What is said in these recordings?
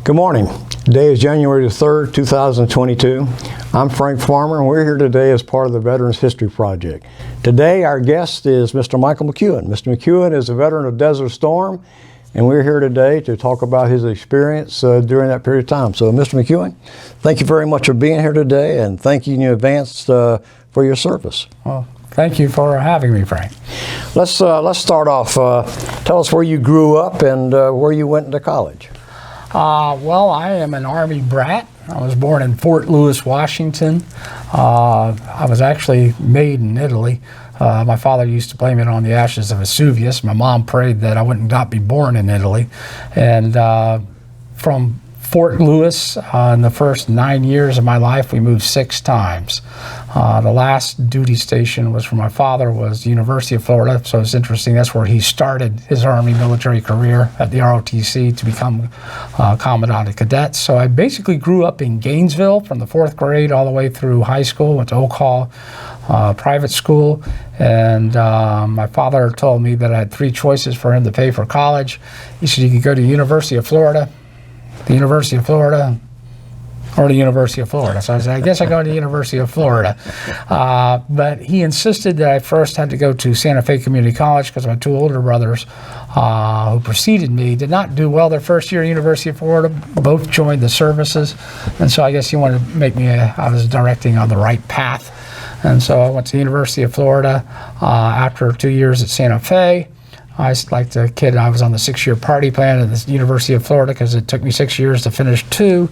Good morning. Today is January the 3rd, 2022. I'm Frank Farmer, and we're here today as part of the Veterans History Project. Today, our guest is Mr. Michael McKeown. Mr. McKeown is a veteran of Desert Storm, and we're here today to talk about his experience during that period of time. So, Mr. McKeown, thank you very much for being here today, and thank you in advance for your service. Well, thank you for having me, Frank. Let's start off. Tell us where you grew up and where you went to college. Well, I am an Army brat. I was born in Fort Lewis, Washington. I was actually made in Italy. My father used to blame it on the ashes of Vesuvius. My mom prayed that I would not be born in Italy. And from Fort Lewis, in the first 9 years of my life, we moved 6 times. The last duty station was for my father was the University of Florida, so it's interesting. That's where he started his Army military career at the ROTC to become Commandant of Cadets. So I basically grew up in Gainesville from the 4th grade all the way through high school, went to Oak Hall private school, and my father told me that I had 3 choices for him to pay for college. He said, you could go to the University of Florida, the University of Florida, or the University of Florida. So I said, I guess I go to the University of Florida. But he insisted that I first had to go to Santa Fe Community College because my 2 older brothers who preceded me did not do well their first year at University of Florida. Both joined the services. And so I guess he wanted to make me, I was directing on the right path. And so I went to the University of Florida after 2 years at Santa Fe. I like the kid, I was on the 6-year party plan at the University of Florida because it took me 6 years to finish 2.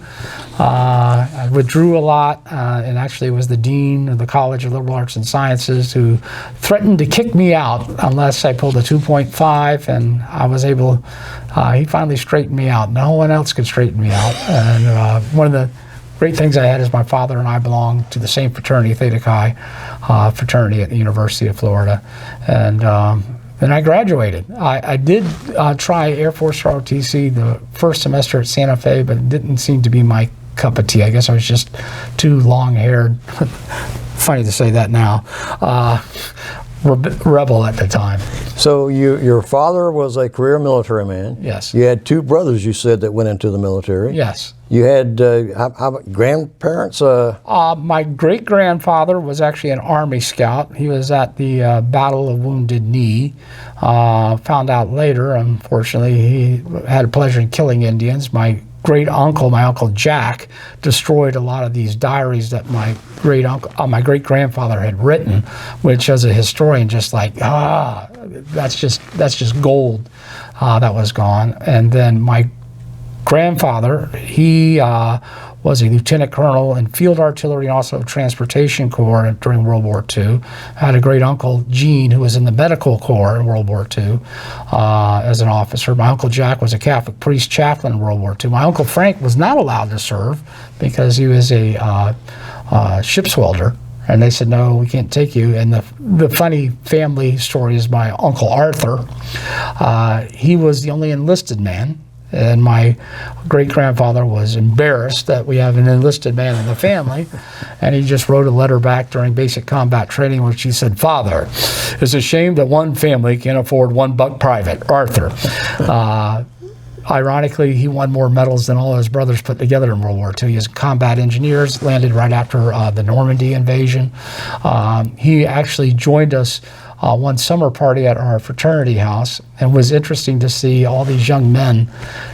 I withdrew a lot, and actually it was the dean of the College of Liberal Arts and Sciences who threatened to kick me out unless I pulled a 2.5, and I was able, he finally straightened me out. No one else could straighten me out. And one of the great things I had is my father and I belonged to the same fraternity, Theta Chi fraternity at the University of Florida. And then I graduated. I did try Air Force ROTC the first semester at Santa Fe, but it didn't seem to be my cup of tea. I guess I was just too long-haired. Funny to say that now. Rebel at the time. So your father was a career military man. Yes. You had 2 brothers, you said, that went into the military. Yes. You had how about grandparents? My great-grandfather was actually an Army scout. He was at the Battle of Wounded Knee. Found out later, unfortunately, he had a pleasure in killing Indians. My great-uncle, my Uncle Jack, destroyed a lot of these diaries that my great-grandfather had written, which as a historian, just like, that's just gold that was gone. And then my grandfather, he was a lieutenant colonel in field artillery and also transportation corps during World War II. I had a great uncle, Gene, who was in the medical corps in World War II as an officer. My Uncle Jack was a Catholic priest chaplain in World War II. My Uncle Frank was not allowed to serve because he was a ship's welder. And they said, no, we can't take you. And the funny family story is my Uncle Arthur. He was the only enlisted man. And my great-grandfather was embarrassed that we have an enlisted man in the family. And he just wrote a letter back during basic combat training, which he said, Father, it's a shame that one family can't afford one buck private, Arthur. Ironically, he won more medals than all his brothers put together in World War II. He was combat engineers, landed right after the Normandy invasion. He actually joined us one summer party at our fraternity house, and it was interesting to see all these young men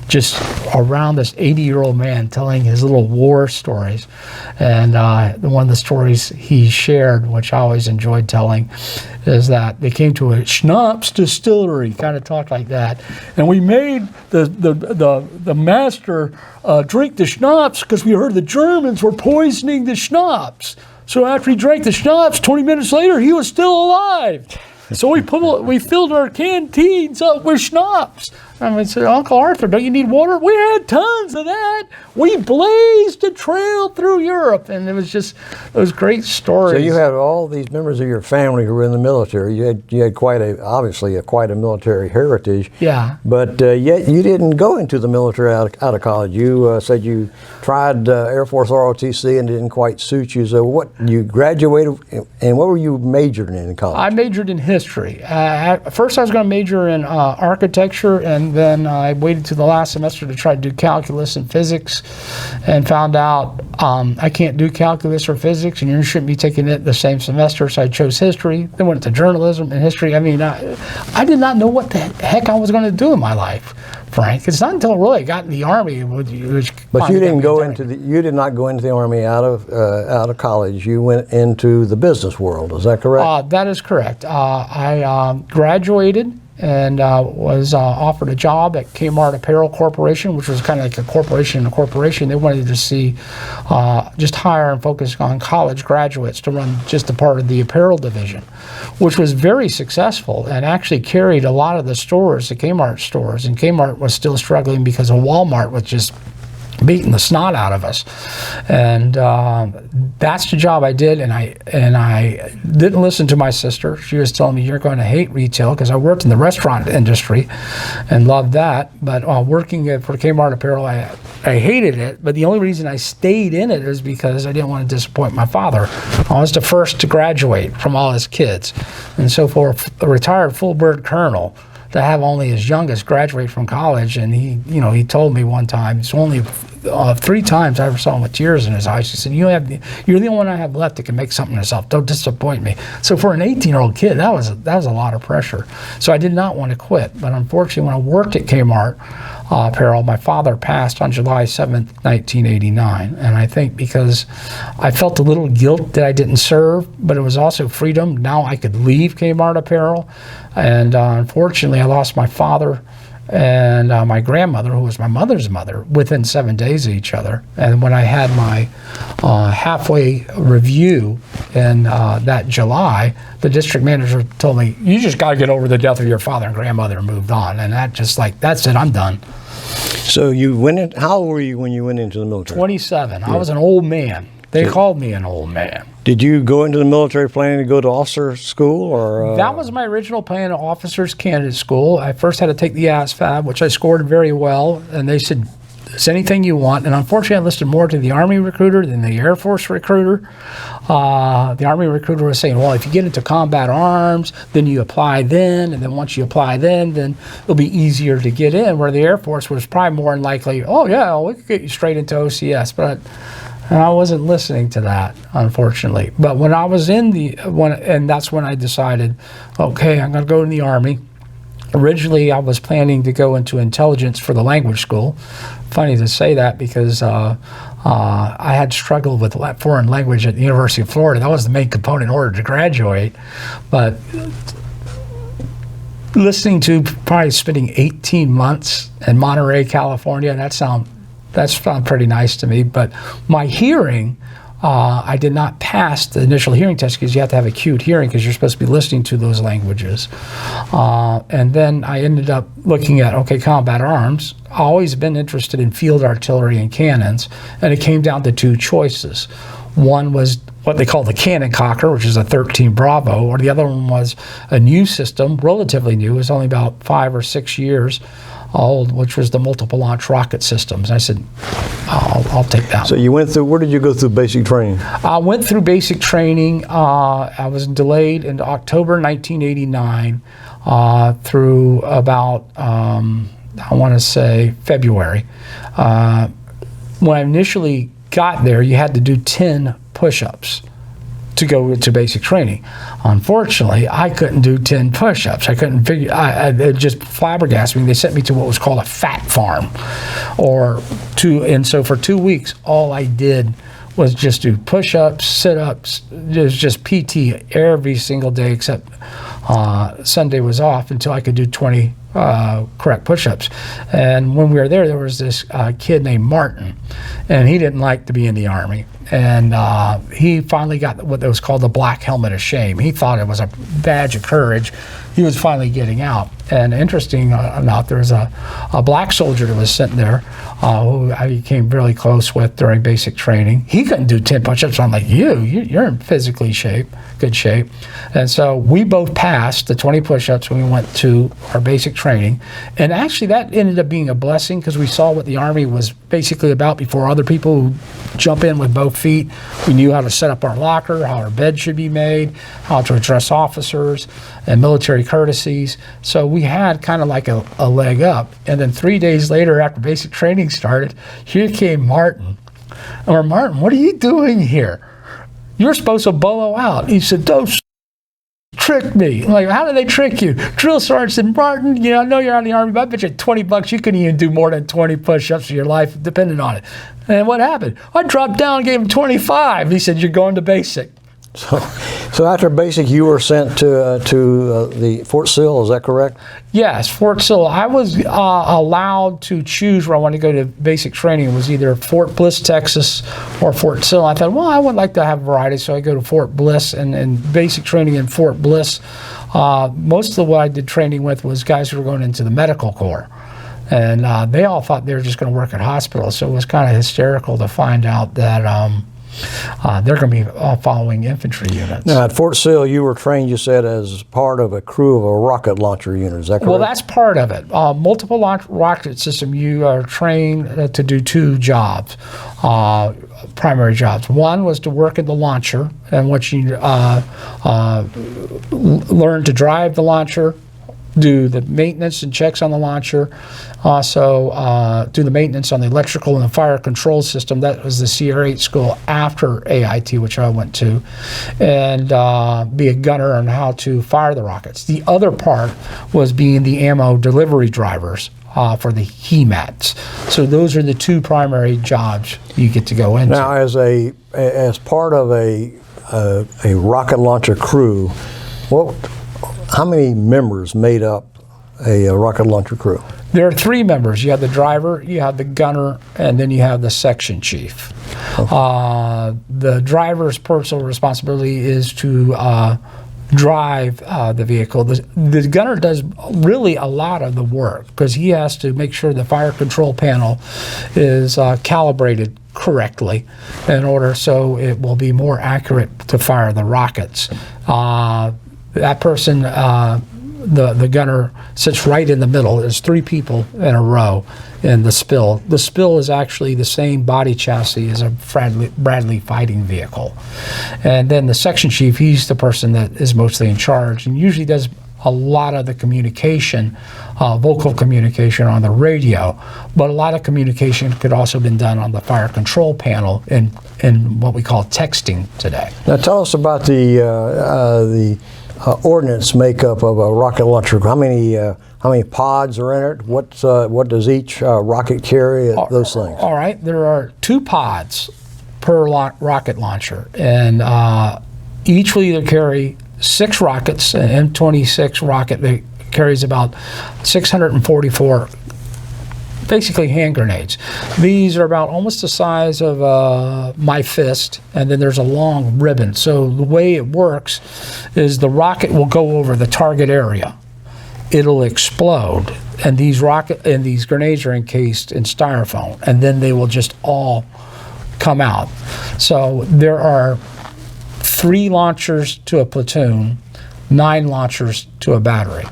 just around this 80-year-old man telling his little war stories. And one of the stories he shared, which I always enjoyed telling, is that they came to a schnapps distillery, kind of talked like that, and we made the master drink the schnapps because we heard the Germans were poisoning the schnapps. So after he drank the schnapps, 20 minutes later, he was still alive. So we filled our canteens up with schnapps. And we said, Uncle Arthur, don't you need water? We had tons of that. We blazed a trail through Europe. And it was great stories. So you had all these members of your family who were in the military. You had quite a military heritage. Yeah. But yet you didn't go into the military out of college. You said you tried Air Force ROTC and it didn't quite suit you. So what, you graduated, and what were you majoring in college? I majored in history. First I was going to major in architecture and then I waited to the last semester to try to do calculus and physics, and found out I can't do calculus or physics, and you shouldn't be taking it the same semester, so I chose history, then went to journalism and history. I mean, I did not know what the heck I was going to do in my life, Frank. It's not until really I got in the Army. But you didn't go into you did not go into the Army out of college. You went into the business world. Is that correct? That is correct. I graduated and was offered a job at Kmart Apparel Corporation, which was kind of like a corporation in a corporation. They wanted to see just hire and focus on college graduates to run just a part of the apparel division, which was very successful and actually carried a lot of the stores, the Kmart stores. And Kmart was still struggling because of Walmart was just beating the snot out of us. And that's the job I did, and I didn't listen to my sister. She was telling me, you're going to hate retail, because I worked in the restaurant industry and loved that. But working for Kmart Apparel, I hated it, but the only reason I stayed in it is because I didn't want to disappoint my father. I was the first to graduate from all his kids. And so for a retired full-bird colonel to have only his youngest graduate from college, and he told me one time, it's only 3 times I ever saw him with tears in his eyes. He said, you're the only one I have left that can make something of yourself. Don't disappoint me. So for an 18-year-old kid, that was a lot of pressure. So I did not want to quit. But unfortunately, when I worked at Kmart Apparel, my father passed on July 7th, 1989. And I think because I felt a little guilt that I didn't serve, but it was also freedom. Now I could leave Kmart Apparel. And unfortunately, I lost my father and my grandmother, who was my mother's mother, within 7 days of each other. And when I had my halfway review in that July, the district manager told me, you just got to get over the death of your father and grandmother, and moved on. And that's it, I'm done. So you went in, how old were you when you went into the military? 27. I was an old man. They called me an old man. Did you go into the military planning to go to officer school, or? That was my original plan, officers candidate school. I first had to take the ASVAB, which I scored very well, and they said, it's anything you want. And unfortunately, I listened more to the Army recruiter than the Air Force recruiter. The Army recruiter was saying, well, if you get into combat arms, then you apply then, and then once you apply then it'll be easier to get in, where the Air Force was probably more than likely, oh yeah, we could get you straight into OCS. But and I wasn't listening to that, unfortunately. But when I was and that's when I decided, okay, I'm going to go in the Army. Originally, I was planning to go into intelligence for the language school. Funny to say that, because I had struggled with foreign language at the University of Florida. That was the main component in order to graduate. But listening to probably spending 18 months in Monterey, California, that's pretty nice to me. But my hearing, I did not pass the initial hearing test, because you have to have acute hearing, because you're supposed to be listening to those languages. And then I ended up looking at, combat arms. I've always been interested in field artillery and cannons, and it came down to 2 choices. One was what they call the cannon cocker, which is a 13 Bravo, or the other one was a new system, relatively new. It was only about 5 or 6 years old, which was the multiple launch rocket systems. And I said, I'll take that. So you went through, where did you go through basic training? I went through basic training. I was delayed into October 1989 through about, I want to say, February. When I initially got there, you had to do 10 push-ups to go into basic training. Unfortunately, I couldn't do 10 push-ups. I couldn't figure, it just flabbergasted me. They sent me to what was called a fat farm, and so for 2 weeks, all I did was just do push-ups, sit-ups. It was just PT every single day, except Sunday was off, until I could do 20 correct push-ups. And when we were there was this kid named Martin, and he didn't like to be in the Army. And he finally got what was called the black helmet of shame. He thought it was a badge of courage. He was finally getting out. And interesting enough, there was a black soldier that was sent there who I became really close with during basic training. He couldn't do 10 push-ups. I'm like, you're in physically good shape. And so we both passed the 20 push-ups when we went to our basic training. And actually that ended up being a blessing, because we saw what the Army was basically about before other people who jump in with both feet. We knew how to set up our locker, how our bed should be made, how to address officers and military military courtesies. So we had kind of like a leg up. And then 3 days later, after basic training started, here came Martin. Or Martin, what are you doing here? You're supposed to bolo out. He said, don't trick me. I'm like, how did they trick you? Drill sergeant said, Martin, you know, I know you're out of the Army, but I bet you $20 you couldn't even do more than 20 push-ups in your life, depending on it. And what happened? I dropped down and gave him 25. He said, you're going to basic. So after basic, you were sent to the Fort Sill, is that correct? Yes, Fort Sill. I was allowed to choose where I wanted to go to basic training. It was either Fort Bliss, Texas, or Fort Sill. I thought, well, I would like to have variety, so I go to Fort Bliss and basic training in Fort Bliss. Most of what I did training with was guys who were going into the medical corps. And they all thought they were just going to work at hospitals, so it was kind of hysterical to find out that they're going to be following infantry units. Now, at Fort Sill, you were trained, you said, as part of a crew of a rocket launcher unit. Is that correct? Well, that's part of it. Multiple launch rocket system, you are trained to do two jobs, primary jobs. One was to work in the launcher, and what you learn to drive the launcher, do the maintenance and checks on the launcher, also do the maintenance on the electrical and the fire control system. That was the CR8 school after AIT, which I went to, and be a gunner on how to fire the rockets. The other part was being the ammo delivery drivers for the HEMATs. So those are the two primary jobs you get to go into. Now, as part of a rocket launcher crew, how many members made up a rocket launcher crew? There are three members. You have the driver, you have the gunner, and then you have the section chief. Okay. The driver's personal responsibility is to drive the vehicle. The gunner does really a lot of the work because he has to make sure the fire control panel is calibrated correctly in order so it will be more accurate to fire the rockets. That person, the gunner, sits right in the middle. There's three people in a row in the spill. The spill is actually the same body chassis as a Bradley fighting vehicle. And then the section chief, he's the person that is mostly in charge and usually does a lot of the communication, vocal communication on the radio, but a lot of communication could also have been done on the fire control panel in what we call texting today. Now tell us about the ordnance makeup of a rocket launcher. How many pods are in it? What does each rocket carry? Those things. All right, there are 2 pods per rocket launcher, and each will either carry 6 rockets. An M26 rocket that carries about 644 basically hand grenades. These are about almost the size of my fist, and then there's a long ribbon. So the way it works is the rocket will go over the target area. It'll explode, and these grenades are encased in styrofoam, and then they will just all come out. So there are 3 launchers to a platoon, 9 launchers to a battery.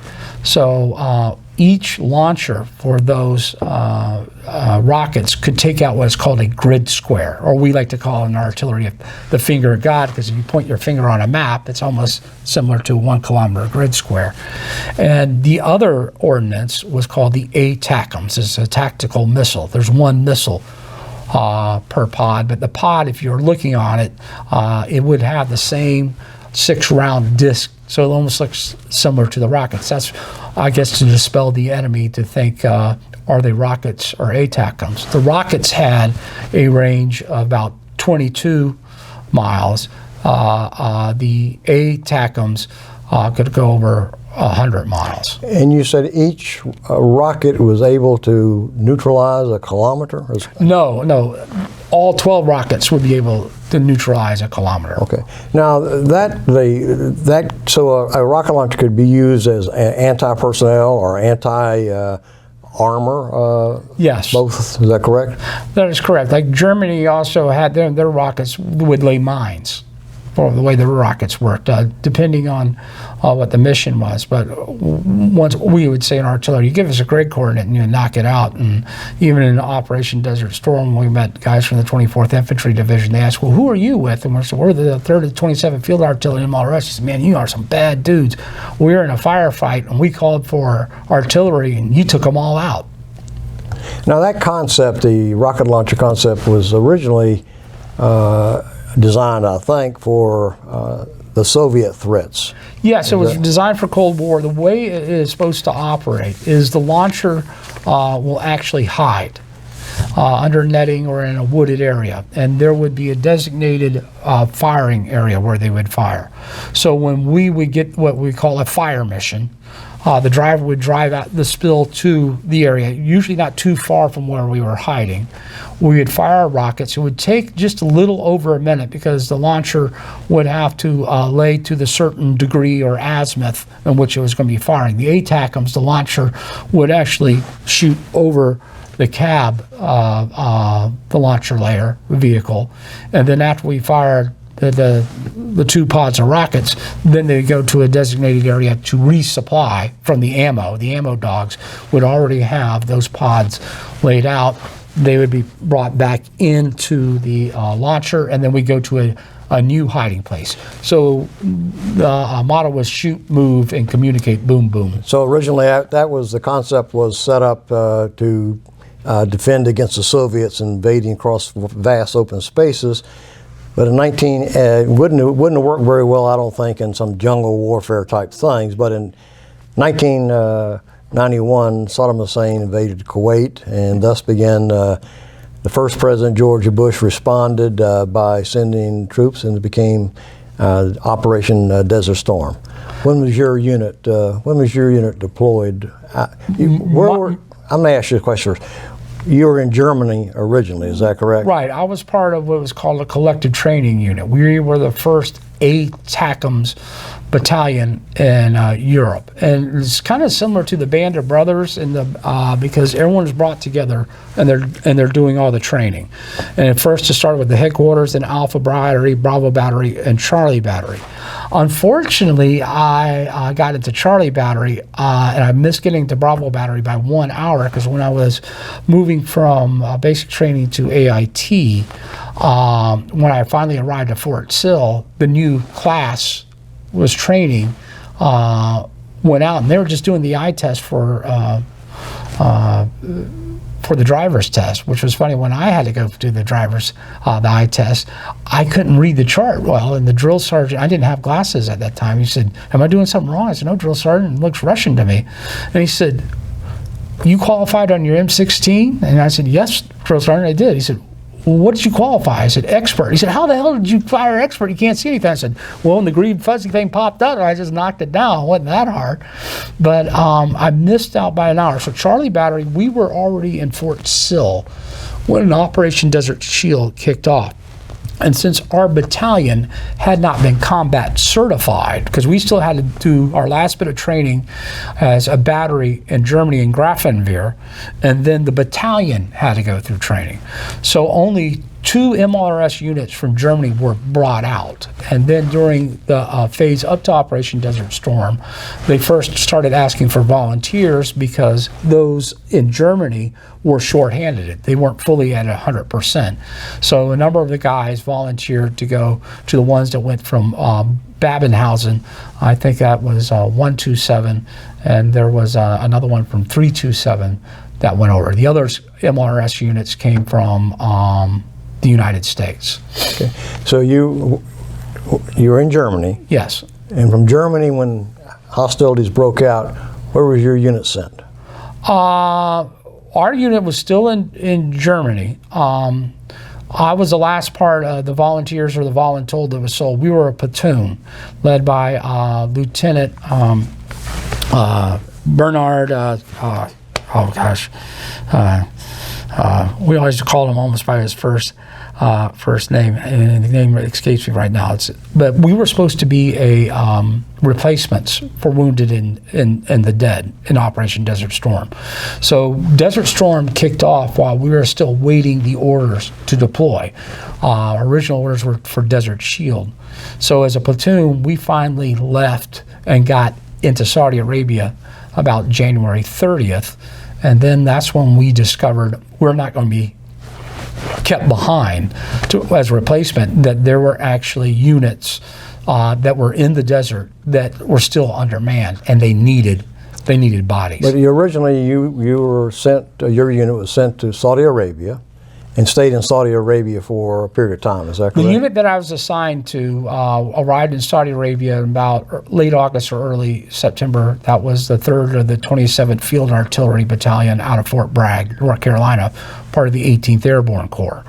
So each launcher for those rockets could take out what's called a grid square, or we like to call in artillery the finger of God, because if you point your finger on a map, it's almost similar to a 1 kilometer grid square. And the other ordnance was called the ATACMS. It's a tactical missile. There's 1 missile per pod, but the pod, if you're looking on it, it would have the same 6-round disc, so it almost looks similar to the rockets. That's, I guess, to dispel the enemy to think, are they rockets or ATACMS? The rockets had a range of about 22 miles. The ATACMS could go over 100 miles. And you said each rocket was able to neutralize a kilometer? No. All 12 rockets would be able to neutralize a kilometer. Okay. Now so a rocket launcher could be used as anti-personnel or anti-armor. Yes. Both. Is that correct? That is correct. Like Germany also had their rockets would lay mines. For the way the rockets worked, depending on what the mission was. But once we would say in artillery, you give us a grid coordinate and you knock it out. And even in Operation Desert Storm, we met guys from the 24th Infantry Division. They asked, well, who are you with? And we're the 3rd and 27th Field Artillery in Rush. He said, man, you are some bad dudes. We were in a firefight and we called for artillery and you took them all out. Now that concept, the rocket launcher concept, was originally designed, I think, for the Soviet threats. Yes, it was designed for Cold War. The way it is supposed to operate is the launcher will actually hide under netting or in a wooded area, and there would be a designated firing area where they would fire. So when we would get what we call a fire mission, the driver would drive out the spill to the area, usually not too far from where we were hiding. We would fire rockets. It would take just a little over a minute because the launcher would have to lay to the certain degree or azimuth in which it was going to be firing. The ATACMS, the launcher, would actually shoot over the cab, the launcher layer vehicle, and then after we fired the 2 pods of rockets, then they go to a designated area to resupply from the ammo. The ammo dogs would already have those pods laid out. They would be brought back into the launcher, and then we go to a new hiding place. So the motto was shoot, move, and communicate, boom, boom. So originally that was the concept was set up to defend against the Soviets invading across vast open spaces. But in wouldn't have worked very well, I don't think, in some jungle warfare type things. But in 1991, Saddam Hussein invaded Kuwait, and thus began the first President George Bush responded by sending troops, and it became Operation Desert Storm. When was your unit? When was your unit deployed? I'm going to ask you a question first. You were in Germany originally, is that correct? Right. I was part of what was called a collective training unit. We were the first ATACMS battalion in Europe, and it's kind of similar to the Band of Brothers in the because everyone is brought together and they're doing all the training. And at first it started with the headquarters, then Alpha Battery, Bravo Battery, and Charlie Battery. Unfortunately, I got into Charlie Battery and I missed getting to Bravo Battery by 1 hour because when I was moving from basic training to AIT, when I finally arrived at Fort Sill, the new class was training, went out, and they were just doing the eye test for the driver's test, which was funny. When I had to go do the driver's the eye test, I couldn't read the chart well, and the drill sergeant, I didn't have glasses at that time. He said, "Am I doing something wrong?" I said, "No, drill sergeant." It looks Russian to me. And he said, "You qualified on your M16?" And I said, "Yes, drill sergeant, I did." He said, "Well, what did you qualify?" I said, "Expert." He said, "How the hell did you fire expert? You can't see anything." I said, "Well, when the green fuzzy thing popped up, I just knocked it down. It wasn't that hard." But I missed out by an hour. So Charlie Battery, we were already in Fort Sill when Operation Desert Shield kicked off. And since our battalion had not been combat certified, because we still had to do our last bit of training as a battery in Germany in Grafenwehr, and then the battalion had to go through training. So only 2 MLRS units from Germany were brought out. And then during the phase up to Operation Desert Storm, they first started asking for volunteers because those in Germany were shorthanded. They weren't fully at 100%. So a number of the guys volunteered to go to the ones that went from Babenhausen. I think that was 127, and there was another one from 327 that went over. The other MLRS units came from the United States. Okay. So you were in Germany. Yes. And from Germany, when hostilities broke out, where was your unit sent? Our unit was still in Germany. I was the last part of the volunteers or the voluntold that was sold. We were a platoon led by Lieutenant Bernard, We always called him almost by his first name, and the name escapes me right now. But we were supposed to be a replacements for wounded and the dead in Operation Desert Storm. So Desert Storm kicked off while we were still waiting the orders to deploy. Original orders were for Desert Shield. So as a platoon, we finally left and got into Saudi Arabia about January 30th. And then that's when we discovered we're not going to be kept behind as a replacement, that there were actually units that were in the desert that were still undermanned, and they needed bodies. But originally you were sent, your unit was sent to Saudi Arabia and stayed in Saudi Arabia for a period of time, is that correct? The unit that I was assigned to arrived in Saudi Arabia in about late August or early September. That was the 3rd of the 27th Field Artillery Battalion out of Fort Bragg, North Carolina, part of the 18th Airborne Corps.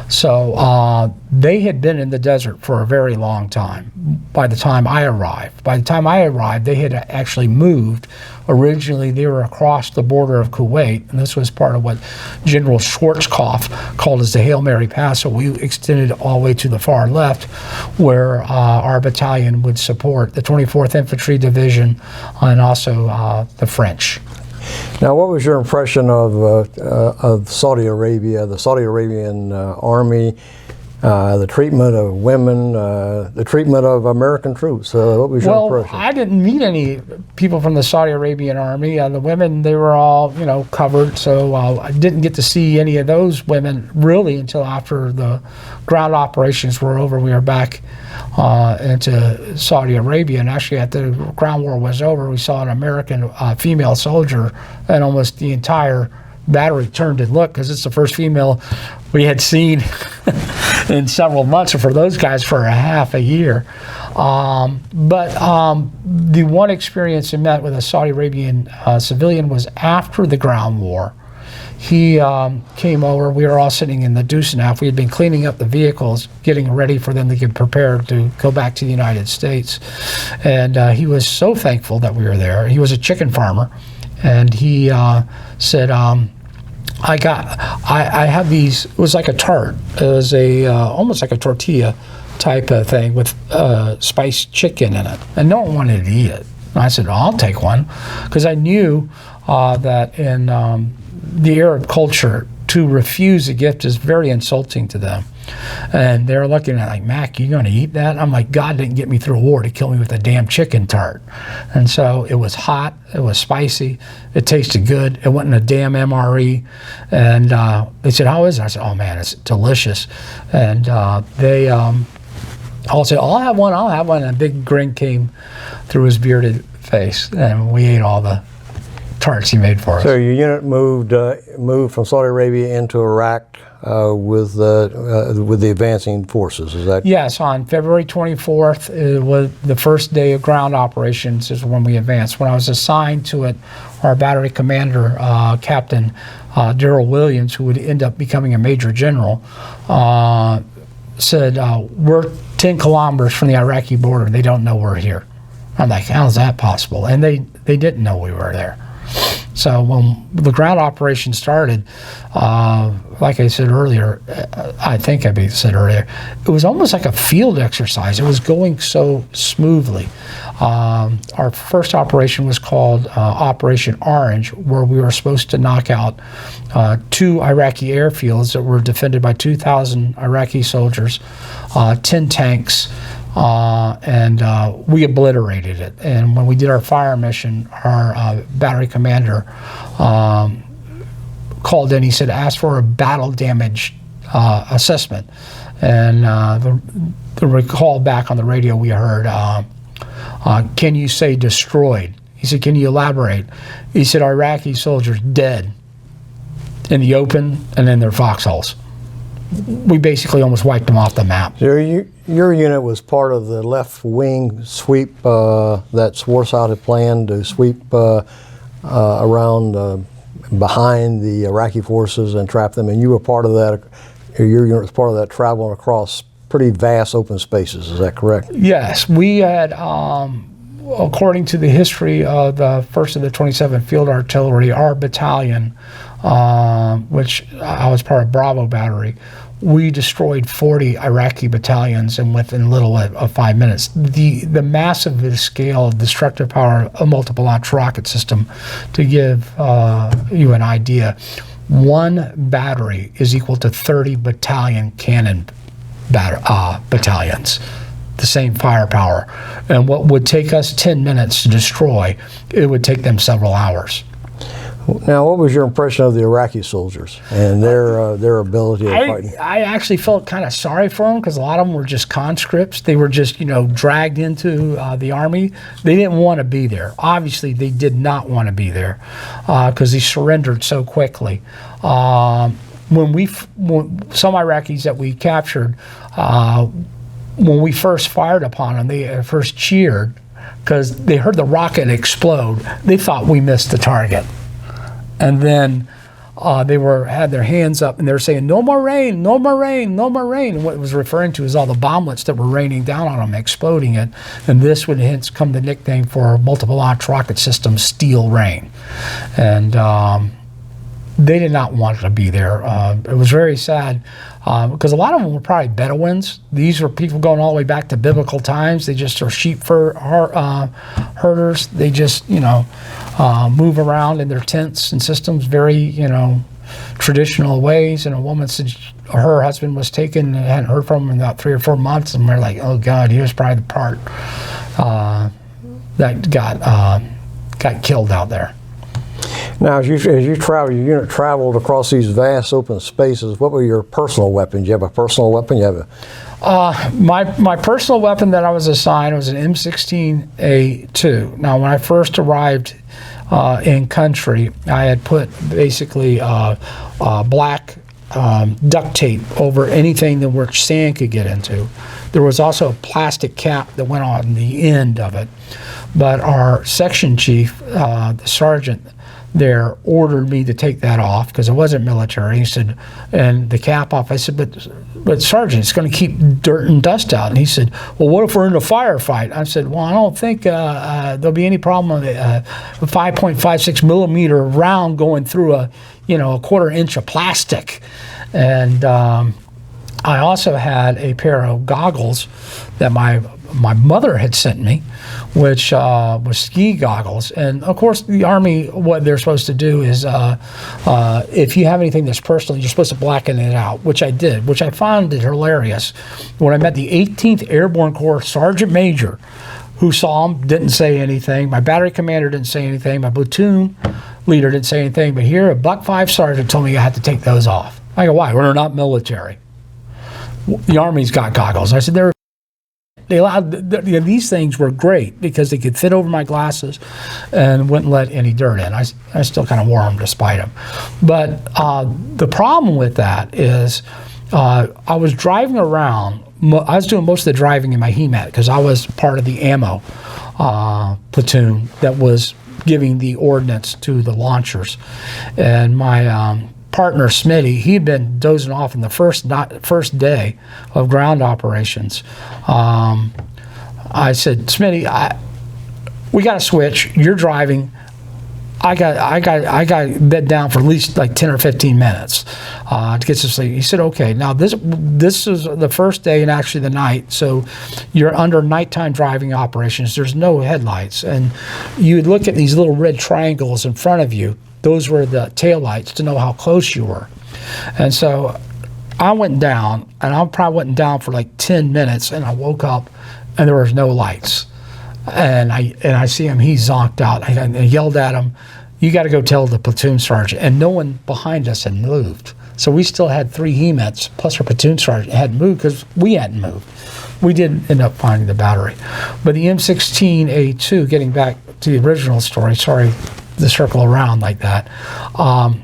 So they had been in the desert for a very long time by the time I arrived. By the time I arrived, they had actually moved. Originally, they were across the border of Kuwait, and this was part of what General Schwarzkopf called as the Hail Mary Pass. So we extended all the way to the far left, where our battalion would support the 24th Infantry Division and also the French. Now, what was your impression of Saudi Arabia, the Saudi Arabian Army, the treatment of women, the treatment of American troops? What was your impression? Well, I didn't meet any people from the Saudi Arabian Army. The women, they were all, covered, so I didn't get to see any of those women really until after the ground operations were over. We were back into Saudi Arabia, and actually after the ground war was over, we saw an American female soldier, and almost the entire battery turned and looked, because it's the first female we had seen in several months, or for those guys for a half a year. But the one experience I met with a Saudi Arabian civilian was after the ground war. He came over. We were all sitting in the Dussenauf. We had been cleaning up the vehicles, getting ready for them to get prepared to go back to the United States. And he was so thankful that we were there. He was a chicken farmer, and he said, I have these, it was like a tart. It was almost like a tortilla type of thing with spiced chicken in it. And no one wanted to eat it. And I said, I'll take one. Because I knew that in the Arab culture, to refuse a gift is very insulting to them. And they're looking at like, Mac, you going to eat that? I'm like, God didn't get me through a war to kill me with a damn chicken tart. And so it was hot, it was spicy, it tasted good, it wasn't a damn MRE. And they said, how is it? I said, oh man, it's delicious. And they all said, I'll have one. And a big grin came through his bearded face, and we ate all the tarts he made for us. So your unit moved from Saudi Arabia into Iraq with the advancing forces, is that? Yes, on February 24th, it was the first day of ground operations is when we advanced. When I was assigned to it, our battery commander, Captain Darrell Williams, who would end up becoming a major general, said, we're 10 kilometers from the Iraqi border. They don't know we're here. I'm like, how is that possible? And they didn't know we were there. So when the ground operation started, like I said earlier, it was almost like a field exercise. It was going so smoothly. Our first operation was called Operation Orange, where we were supposed to knock out 2 Iraqi airfields that were defended by 2,000 Iraqi soldiers, 10 tanks, and we obliterated it. And when we did our fire mission, our battery commander called in. He said, ask for a battle damage assessment. And the recall back on the radio we heard, can you say destroyed? He said, can you elaborate? He said, Iraqi soldiers dead in the open and in their foxholes. We basically almost wiped them off the map. Your unit was part of the left wing sweep that Rotc had planned to sweep around behind the Iraqi forces and trap them, and you were part of that. Your unit was part of that, traveling across pretty vast open spaces. Is that correct? Yes, we had, according to the history of the 1st of the 27th Field Artillery, our battalion which I was part of Bravo Battery, we destroyed 40 Iraqi battalions and within little of 5 minutes. The massive scale of destructive power of multiple launch rocket system, to give you an idea, one battery is equal to 30 battalion cannon battalions, the same firepower. And what would take us 10 minutes to destroy, it would take them several hours. Now, what was your impression of the Iraqi soldiers and their ability to fight? I actually felt kind of sorry for them because a lot of them were just conscripts. They were just, dragged into the army. They didn't want to be there. Obviously, they did not want to be there because they surrendered so quickly. When some Iraqis that we captured, when we first fired upon them, they at first cheered because they heard the rocket explode. They thought we missed the target. And then they had their hands up and they were saying, "No more rain, no more rain, no more rain." And what it was referring to is all the bomblets that were raining down on them, exploding it. And this would hence come the nickname for multiple launch rocket system, Steel Rain. And they did not want to be there. It was very sad because a lot of them were probably Bedouins. These were people going all the way back to biblical times. They just are sheep herders. They just, move around in their tents and systems, very, traditional ways. And a woman said her husband was taken and hadn't heard from him in about 3 or 4 months. And we're like, oh God, he was probably the part that got killed out there. Now, as you traveled, your unit traveled across these vast open spaces. What were your personal weapons? You have a personal weapon? You have a my personal weapon that I was assigned was an M16A2. Now, when I first arrived in country, I had put basically black duct tape over anything that where sand could get into. There was also a plastic cap that went on the end of it. But our section chief, the sergeant there, ordered me to take that off because it wasn't military. He said, and the cap off. I said, but Sergeant, it's going to keep dirt and dust out. And he said, well, what if we're in a firefight? I said, well, I don't think there'll be any problem with a 5.56 millimeter round going through a 1/4 inch of plastic. And I also had a pair of goggles that my mother had sent me, which was ski goggles. And of course, the Army, what they're supposed to do is, if you have anything that's personal, you're supposed to blacken it out, which I did, which I found it hilarious. When I met the 18th Airborne Corps Sergeant Major, who saw him, didn't say anything. My battery commander didn't say anything. My platoon leader didn't say anything. But here, a Buck 5 sergeant told me I had to take those off. I go, why? We're not military. The Army's got goggles. I said, they allowed these things were great because they could fit over my glasses and wouldn't let any dirt in. I still kind of wore them despite them. But the problem with that is I was driving around. I was doing most of the driving in my HEMAT because I was part of the ammo platoon that was giving the ordnance to the launchers. And my partner Smitty, he had been dozing off in the first day of ground operations. I said, Smitty, we got to switch. You're driving. I got bed down for at least like 10 or 15 minutes to get some sleep. He said, okay. Now this is the first day and actually the night, so you're under nighttime driving operations. There's no headlights, and you would look at these little red triangles in front of you. Those were the taillights to know how close you were. And so I went down, and I probably went down for like 10 minutes, and I woke up, and there was no lights. And I see him, he's zonked out. I yelled at him, you got to go tell the platoon sergeant. And no one behind us had moved. So we still had 3 HEMATs, plus our platoon sergeant hadn't moved because we hadn't moved. We did end up finding the battery. But the M16A2, getting back to the original story, sorry to circle around like that, on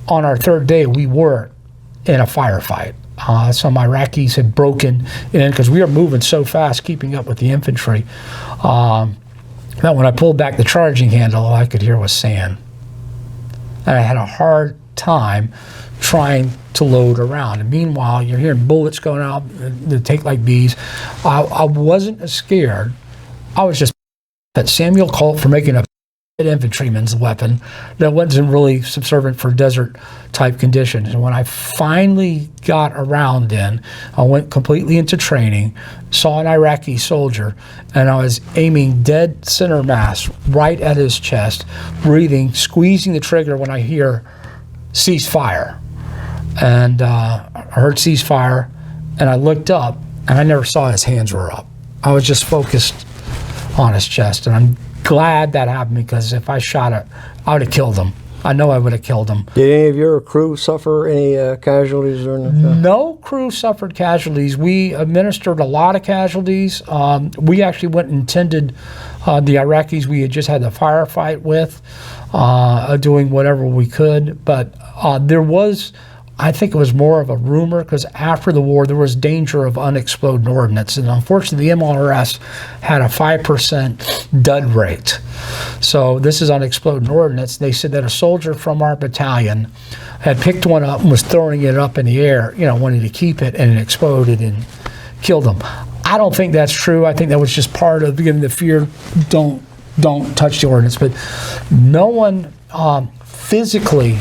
our 3rd day, we were in a firefight. Some Iraqis had broken in because we were moving so fast, keeping up with the infantry, that when I pulled back the charging handle, all I could hear was sand. And I had a hard time trying to load around. And meanwhile, you're hearing bullets going out that take like bees. I wasn't scared. I was just at Samuel Colt for making a infantryman's weapon that wasn't really subservient for desert type conditions. And when I finally got around I went completely into training, saw an Iraqi soldier, and I was aiming dead center mass right at his chest, breathing, squeezing the trigger when I hear ceasefire. And I heard ceasefire, and I looked up, and I never saw his hands were up. I was just focused on his chest, and I'm glad that happened, because if I shot it, I would have killed him. I know I would have killed him. Did any of your crew suffer any casualties during that time? No crew suffered casualties. We administered a lot of casualties. We actually went and tended the Iraqis we had just had the firefight with, doing whatever we could. But there was, I think it was more of a rumor, because after the war there was danger of unexploded ordnance, and unfortunately the MLRS had a 5% dud rate. So this is unexploded ordnance. They said that a soldier from our battalion had picked one up and was throwing it up in the air, wanting to keep it, and it exploded and killed him. I don't think that's true. I think that was just part of giving the fear, don't touch the ordnance. But no one physically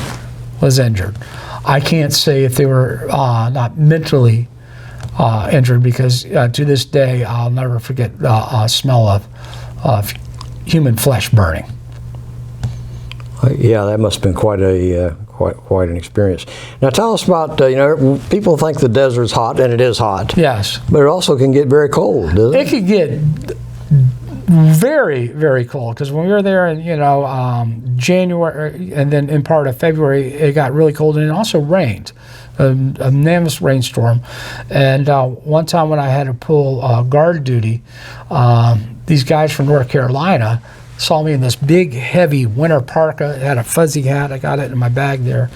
was injured. I can't say if they were not mentally injured, because to this day I'll never forget the smell of human flesh burning. Yeah, that must have been quite an experience. Now tell us about, people think the desert's hot, and it is hot. Yes. But it also can get very cold, doesn't it? It could get very, very cold, because when we were there in January and then in part of February, it got really cold, and it also rained, a mammoth rainstorm. And one time when I had to pull guard duty, these guys from North Carolina saw me in this big, heavy winter parka. It had a fuzzy hat. I got it in my bag there,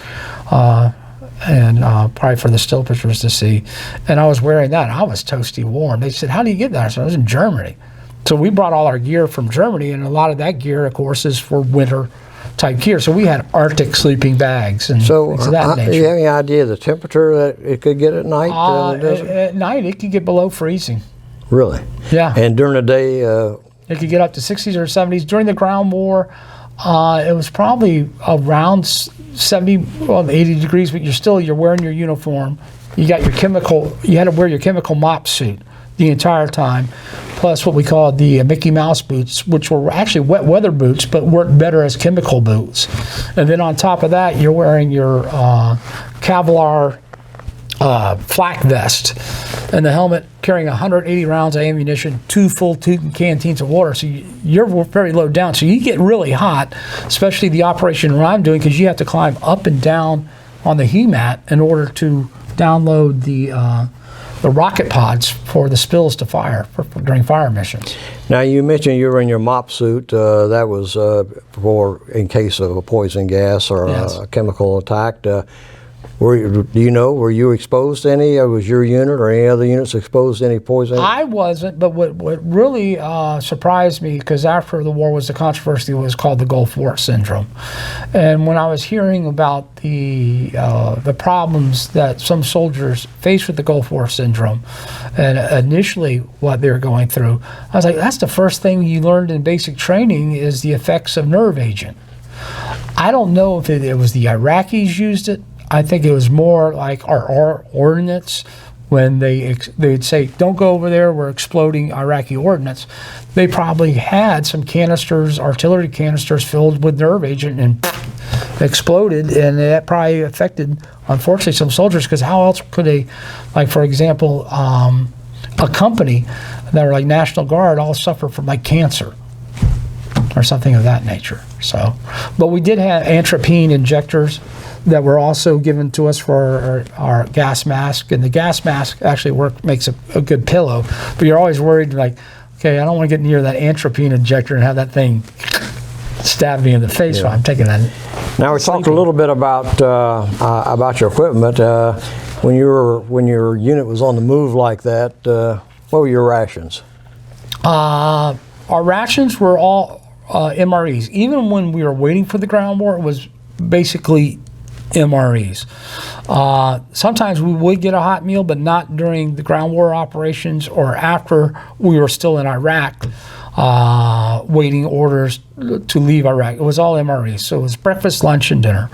and probably for the still pictures to see. And I was wearing that. I was toasty warm. They said, "How do you get that?" I said, "I was in Germany." So we brought all our gear from Germany, and a lot of that gear, of course, is for winter type gear. So we had Arctic sleeping bags and things of that nature. Do you have any idea of the temperature that it could get at night in the desert? At night, it could get below freezing. Really? Yeah. And during the day? It could get up to 60s or 70s. During the ground war, it was probably around 70, 80 degrees, but you're wearing your uniform. You got your you had to wear your chemical mop suit the entire time, plus what we call the Mickey Mouse boots, which were actually wet weather boots, but worked better as chemical boots. And then on top of that, you're wearing your Kevlar flak vest, and the helmet carrying 180 rounds of ammunition, 2 full canteens of water. So you're very low down. So you get really hot, especially the operation I'm doing, because you have to climb up and down on the HEMAT in order to download the rocket pods for the spills to fire during fire missions. Now you mentioned you were in your mop suit. That was for in case of a poison gas or a chemical attack. Were you exposed to any? Was your unit or any other units exposed to any poison? I wasn't, but what really surprised me, because after the war was the controversy, was called the Gulf War syndrome. And when I was hearing about the problems that some soldiers face with the Gulf War syndrome, and initially what they were going through, I was like, that's the first thing you learned in basic training, is the effects of nerve agent. I don't know if it was the Iraqis used it. I think it was more like our ordnance, when they'd say, "Don't go over there, we're exploding Iraqi ordnance." They probably had some canisters, artillery canisters filled with nerve agent, and exploded, and that probably affected, unfortunately, some soldiers, because how else could they, like for example, a company that were like National Guard all suffer from like cancer or something of that nature. So, but we did have atropine injectors that were also given to us for our gas mask, and the gas mask actually makes a good pillow, but you're always worried, like, okay, I don't want to get near that atropine injector and have that thing stab me in the face while I'm taking that. Now we talked a little bit about your equipment. When your unit was on the move like that, what were your rations? Our rations were all MREs. Even when we were waiting for the ground war, it was basically MREs. Sometimes we would get a hot meal, but not during the ground war operations or after we were still in Iraq. waiting orders to leave Iraq. It was all MREs. So it was breakfast, lunch, and dinner.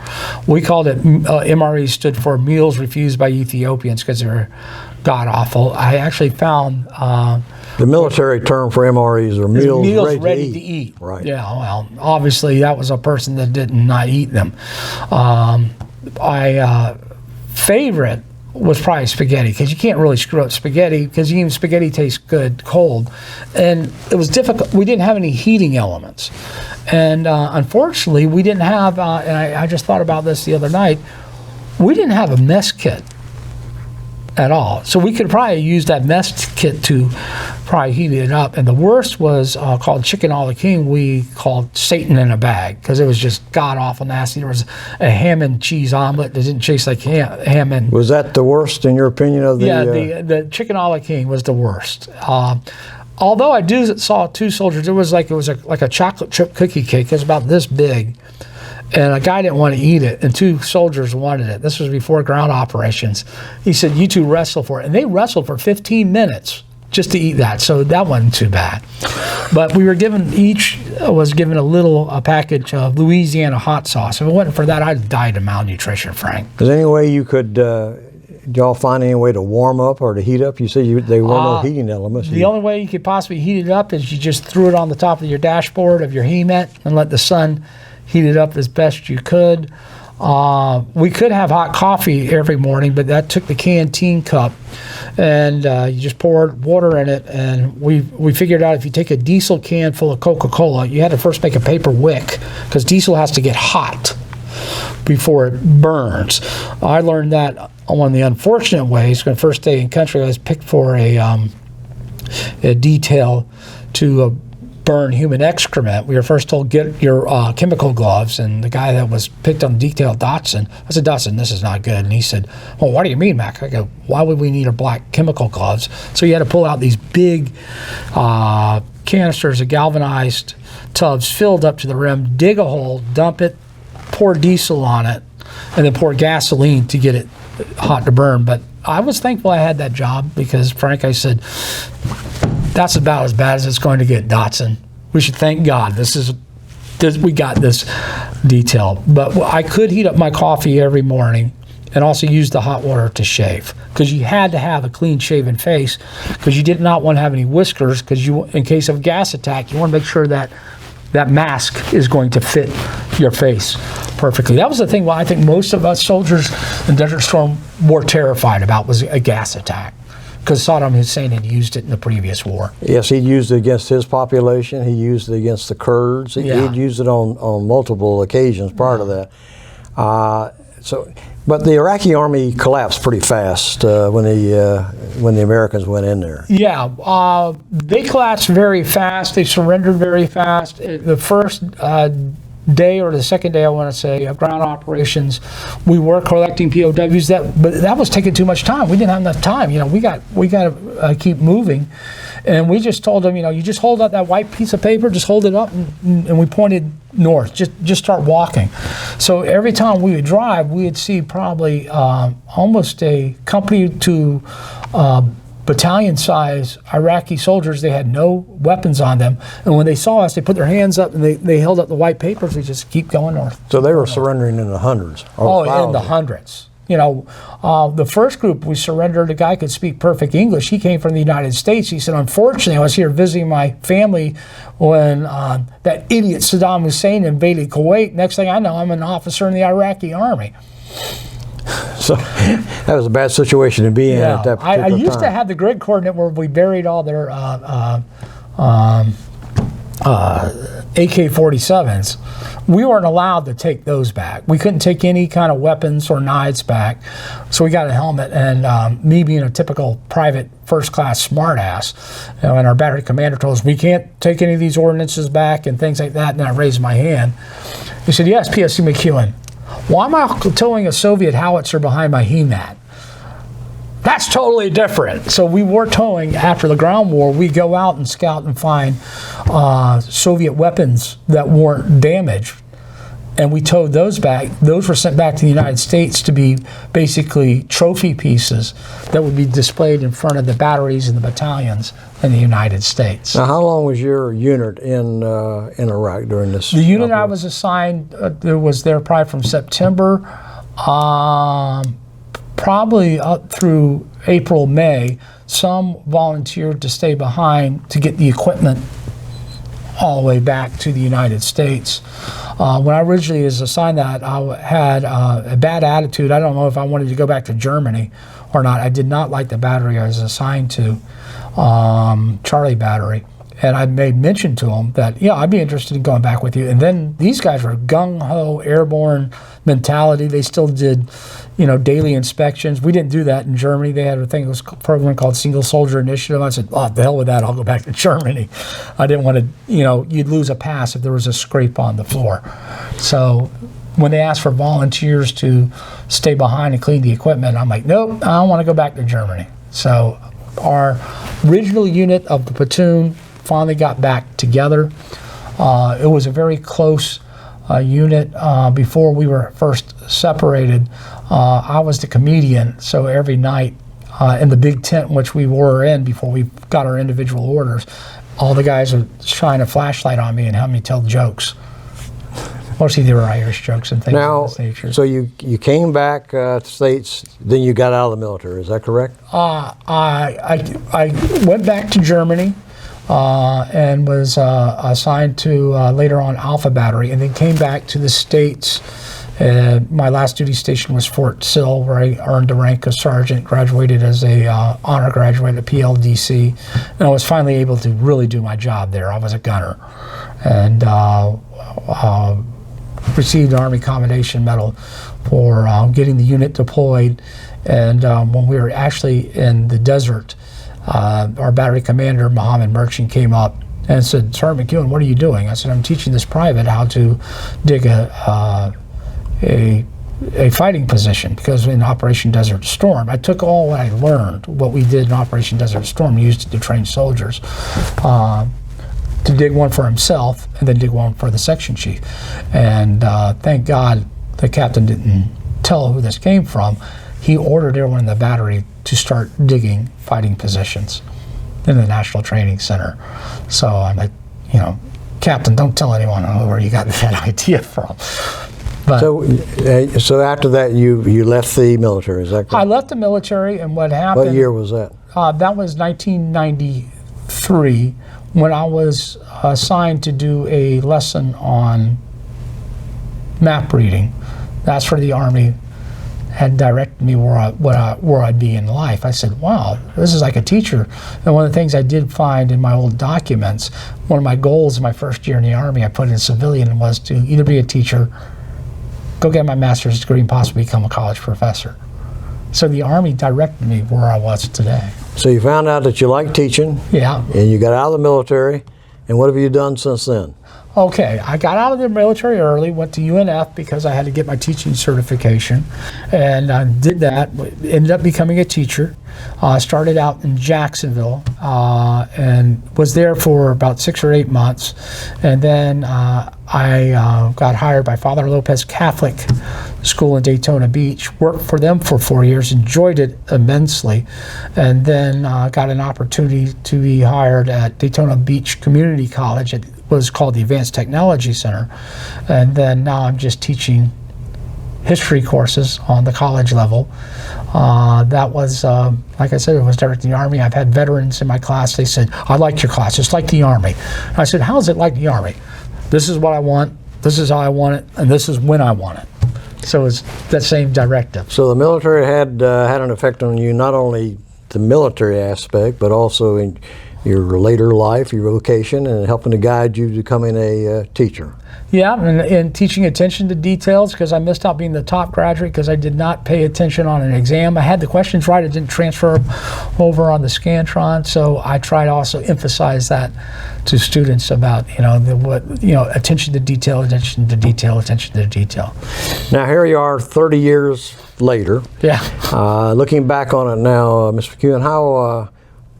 We called it, MRE stood for Meals Refused by Ethiopians because they were god-awful. I actually found... the military term for MREs are meals ready to eat. Right. Yeah, well, obviously that was a person that did not eat them. Favorite was probably spaghetti, because you can't really screw up spaghetti, because even spaghetti tastes good cold. And it was difficult. We didn't have any heating elements. And unfortunately, we didn't have, and I just thought about this the other night, we didn't have a mess kit at all. So we could probably use that mess kit to probably heat it up. And the worst was called Chicken a la King. We called Satan in a bag, because it was just god-awful nasty. There was a ham and cheese omelet that didn't taste like ham and... Was that the worst, in your opinion, of the... Yeah, the Chicken a la King was the worst. Although I saw two soldiers, it was like a chocolate chip cookie cake. It was about this big. And a guy didn't want to eat it, and two soldiers wanted it. This was before ground operations. He said, "You two wrestle for it." And they wrestled for 15 minutes just to eat that, so that wasn't too bad. But we were given, each was given a package of Louisiana hot sauce. If it wasn't for that, I'd have died of malnutrition, Frank. Is there any way you could, did y'all find any way to warm up or to heat up? You said there were no heating elements. The only way you could possibly heat it up is you just threw it on the top of your dashboard of your HEMET and let the sun heat it up as best you could. We could have hot coffee every morning, but that took the canteen cup, and you just poured water in it. And we figured out if you take a diesel can full of Coca-Cola, you had to first make a paper wick, because diesel has to get hot before it burns. I learned that one of the unfortunate ways. When first day in country, I was picked for a detail to burn human excrement. We were first told, get your chemical gloves, and the guy that was picked on detail, Dotson, I said, "Dotson, this is not good." And he said, "Well, what do you mean, Mac?" I go, "Why would we need a black chemical gloves?" So you had to pull out these big canisters of galvanized tubs filled up to the rim, dig a hole, dump it, pour diesel on it, and then pour gasoline to get it hot to burn. But I was thankful I had that job, because, Frank, I said, that's about as bad as it's going to get, Dotson. We should thank God. We got this detail. But I could heat up my coffee every morning, and also use the hot water to shave, because you had to have a clean shaven face, because you did not want to have any whiskers, because in case of a gas attack, you want to make sure that that mask is going to fit your face perfectly. That was the thing I think most of us soldiers in Desert Storm were terrified about, was a gas attack, because Saddam Hussein had used it in the previous war. Yes, he used it against his population. He used it against the Kurds. He'd used it on multiple occasions prior to that. But the Iraqi army collapsed pretty fast when the Americans went in there. Yeah, they collapsed very fast. They surrendered very fast. The first day or the second day, I want to say, of ground operations, we were collecting POWs. But that was taking too much time. We didn't have enough time. We got to keep moving, and we just told them, you just hold up that white piece of paper, just hold it up, and we pointed north. Just start walking. So every time we would drive, we would see probably almost a company to battalion-size Iraqi soldiers. They had no weapons on them, and when they saw us, they put their hands up and they held up the white papers. We just keep going north. So they were surrendering in the hundreds. In the hundreds. The first group we surrendered, a guy could speak perfect English. He came from the United States. He said, "Unfortunately, I was here visiting my family when that idiot Saddam Hussein invaded Kuwait. Next thing I know, I'm an officer in the Iraqi army." So that was a bad situation to be in at that particular time. I used to have the grid coordinate where we buried all their AK-47s. We weren't allowed to take those back. We couldn't take any kind of weapons or knives back. So we got a helmet, and me being a typical private first-class smartass, and our battery commander told us, "We can't take any of these ordinances back," and things like that, and I raised my hand. He said, "Yes, PSC McKeown. Why am I towing a Soviet howitzer behind my HEMAT?" That's totally different. So we were towing, after the ground war, we go out and scout and find Soviet weapons that weren't damaged. and we towed those back. Those were sent back to the United States to be basically trophy pieces that would be displayed in front of the batteries and the battalions in the United States. Now, how long was your unit in Iraq during this? The unit I was assigned was there probably from September, probably up through April, May. Some volunteered to stay behind to get the equipment all the way back to the United States. When I originally was assigned that, I had a bad attitude. I don't know if I wanted to go back to Germany or not. I did not like the battery I was assigned to, Charlie Battery. And I made mention to them that, yeah, I'd be interested in going back with you. And then these guys were gung-ho, airborne mentality. They still did, daily inspections. We didn't do that in Germany. They had a thing, it was a program called Single Soldier Initiative. I said, oh, the hell with that. I'll go back to Germany. I didn't want to, you'd lose a pass if there was a scrape on the floor. So when they asked for volunteers to stay behind and clean the equipment, I'm like, nope, I don't want to go back to Germany. So our original unit of the platoon finally got back together. It was a very close unit. Before we were first separated, I was the comedian, so every night in the big tent which we were in before we got our individual orders, all the guys would shine a flashlight on me and have me tell jokes. Mostly they were Irish jokes and things of this nature. So you came back to the States, then you got out of the military, is that correct? I went back to Germany. And was assigned to later on Alpha Battery, and then came back to the States. My last duty station was Fort Sill, where I earned the rank of sergeant, graduated as a honor graduate at PLDC, and I was finally able to really do my job there. I was a gunner, and received an Army Commendation Medal for getting the unit deployed. And when we were actually in the desert, our battery commander, Mohammed Merchant, came up and said, Sergeant McKeown, what are you doing? I said, I'm teaching this private how to dig a fighting position, because in Operation Desert Storm, I took all what I learned, what we did in Operation Desert Storm, used it to train soldiers to dig one for himself and then dig one for the section chief. And thank God the captain didn't tell who this came from. He ordered everyone in the battery to start digging fighting positions in the National Training Center. So I'm like, Captain, don't tell anyone where you got that idea from. But so after that, you left the military, is that correct? I left the military, and what happened... What year was that? That was 1993, when I was assigned to do a lesson on map reading. That's where the Army had directed me where I'd be in life. I said, wow, this is like a teacher. And one of the things I did find in my old documents, one of my goals in my first year in the Army, I put in civilian, was to either be a teacher, go get my master's degree, and possibly become a college professor. So the Army directed me where I was today. So you found out that you liked teaching. Yeah. And you got out of the military. And what have you done since then? Okay, I got out of the military early, went to UNF because I had to get my teaching certification, and I did that, ended up becoming a teacher. Started out in Jacksonville and was there for about 6 or 8 months, and then I got hired by Father Lopez Catholic School in Daytona Beach, worked for them for 4 years, enjoyed it immensely, and then got an opportunity to be hired at Daytona Beach Community College. It was called the Advanced Technology Center, and then now I'm just teaching history courses on the college level. That was, like I said, it was directing the Army. I've had veterans in my class. They said, I like your class, it's like the Army. And I said, how is it like the Army? This is what I want, this is how I want it, and this is when I want it. So it's that same directive. So the military had an effect on you, not only the military aspect, but also in your later life, your vocation, and helping to guide you to becoming a teacher. Yeah, and teaching attention to details, because I missed out being the top graduate because I did not pay attention on an exam. I had the questions right, I didn't transfer them over on the Scantron, so I try to also emphasize that to students about, attention to detail, attention to detail, attention to detail. Now here you are 30 years later. Yeah. Looking back on it now, Mr. McKeown,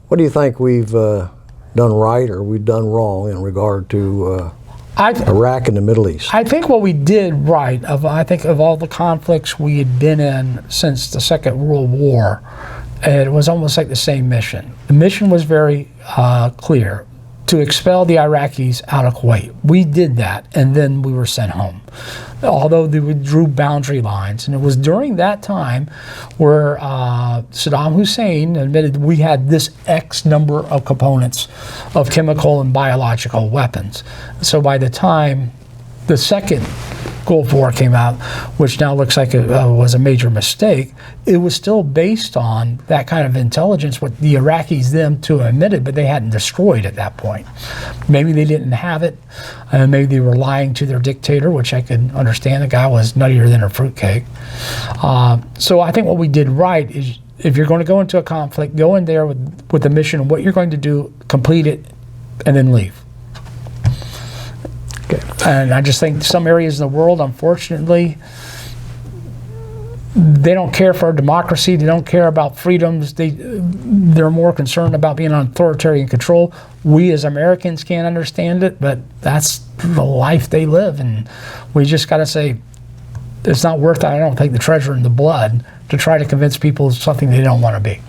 what do you think we've done right or we've done wrong in regard to Iraq and the Middle East. I think what we did right, I think of all the conflicts we had been in since the Second World War, it was almost like the same mission. The mission was very clear, to expel the Iraqis out of Kuwait. We did that, and then we were sent home. Although they drew boundary lines, and it was during that time where Saddam Hussein admitted we had this X number of components of chemical and biological weapons. So by the time the second Gulf War came out, which now looks like it was a major mistake, it was still based on that kind of intelligence, what the Iraqis them to admitted, but they hadn't destroyed at that point. Maybe they didn't have it, and maybe they were lying to their dictator, which I could understand. The guy was nuttier than a fruitcake. So I think what we did right is, if you're going to go into a conflict, go in there with a mission, what you're going to do, complete it, and then leave. And I just think some areas in the world, unfortunately, they don't care for democracy. They don't care about freedoms. They're more concerned about being on authoritarian control. We as Americans can't understand it, but that's the life they live. And we just got to say, it's not worth it. I don't think the treasure in the blood to try to convince people of something they don't want to be.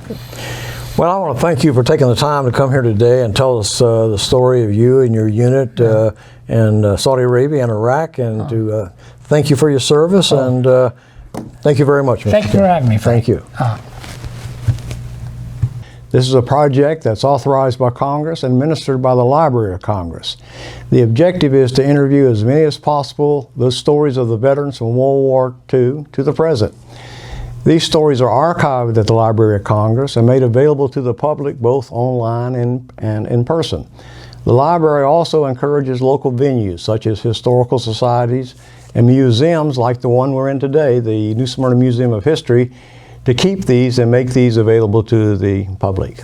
Well, I want to thank you for taking the time to come here today and tell us the story of you and your unit in Saudi Arabia and Iraq, and to thank you for your service, and thank you very much, Mr. Thank you for having me, Frank. Thank you. This is a project that's authorized by Congress and administered by the Library of Congress. The objective is to interview as many as possible those stories of the veterans from World War II to the present. These stories are archived at the Library of Congress and made available to the public both online and in person. The library also encourages local venues such as historical societies and museums like the one we're in today, the New Smyrna Museum of History, to keep these and make these available to the public.